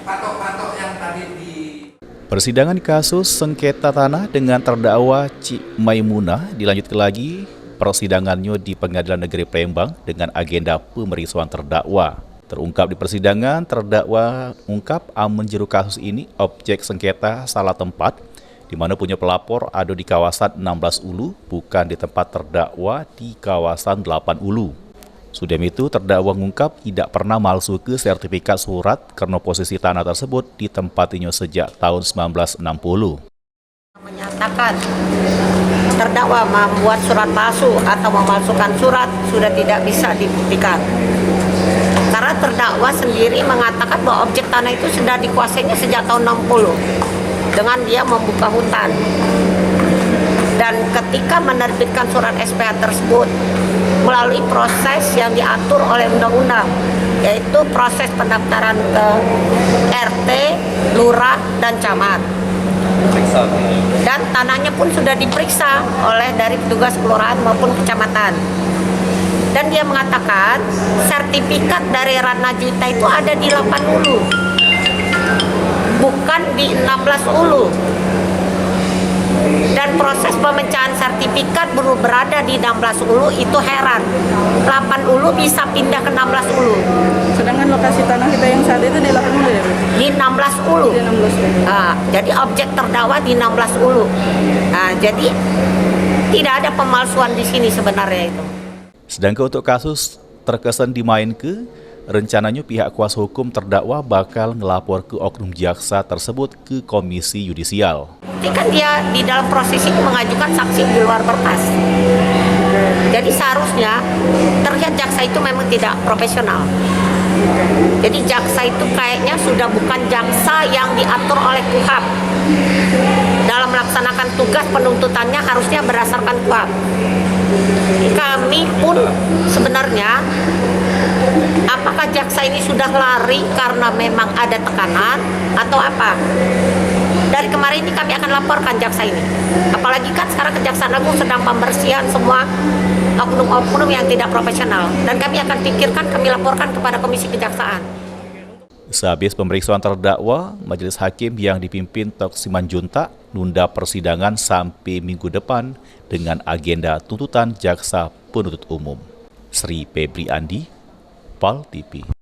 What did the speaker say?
patok-patok yang tadi di Persidangan kasus sengketa tanah dengan terdakwa Cik Maimunah dilanjutkan lagi persidangannya di Pengadilan Negeri Palembang dengan agenda pemeriksaan terdakwa. Terungkap di persidangan, terdakwa ungkap menjeru kasus ini objek sengketa salah tempat, di mana punya pelapor ada di kawasan 16 Ulu, bukan di tempat terdakwa di kawasan 8 Ulu. Sudah itu, terdakwa mengungkap tidak pernah malsu ke sertifikat surat karena posisi tanah tersebut ditempatinya sejak tahun 1960. Menyatakan terdakwa membuat surat palsu atau memalsukan surat sudah tidak bisa dibuktikan. Karena terdakwa sendiri mengatakan bahwa objek tanah itu sudah dikuasainya sejak tahun 60 dengan dia membuka hutan. Dan ketika menerbitkan surat SPH tersebut melalui proses yang diatur oleh undang-undang, yaitu proses pendaftaran ke RT, lurah, dan camat. Dan tanahnya pun sudah diperiksa oleh dari petugas kelurahan maupun kecamatan. Dan dia mengatakan sertifikat dari Ratna Juwita itu ada di 8 Ulu, bukan di 16 Ulu. Dan proses pemecahan sertifikat berada di 16 Ulu itu heran. 8 Ulu bisa pindah ke 16 Ulu. Sedangkan lokasi tanah kita yang saat itu di 8 Ulu ya? Di 16 Ulu. Di 16 Ulu. Jadi objek terdakwa di 16 Ulu. Jadi tidak ada pemalsuan di sini sebenarnya itu. Sedangkan untuk kasus terkesan dimain ke, rencananya pihak kuasa hukum terdakwa bakal ngelapor ke oknum jaksa tersebut ke Komisi Yudisial. Ini kan dia di dalam proses ini mengajukan saksi di luar berkas. Jadi seharusnya terlihat jaksa itu memang tidak profesional. Jadi jaksa itu kayaknya sudah bukan jaksa yang diatur oleh KUHP. Dalam melaksanakan tugas penuntutannya harusnya berdasarkan KUHP. Kami pun sebenarnya, apakah jaksa ini sudah lari karena memang ada tekanan atau apa? Dari kemarin ini kami akan laporkan jaksa ini. Apalagi kan sekarang Kejaksaan Agung sedang pembersihan semua oknum-oknum yang tidak profesional. Dan kami akan pikirkan, kami laporkan kepada Komisi Kejaksaan. Sehabis pemeriksaan terdakwa, majelis hakim yang dipimpin Tok Simanjuntak nunda persidangan sampai minggu depan dengan agenda tuntutan jaksa penuntut umum. Sri Febri Andi, PAL TV.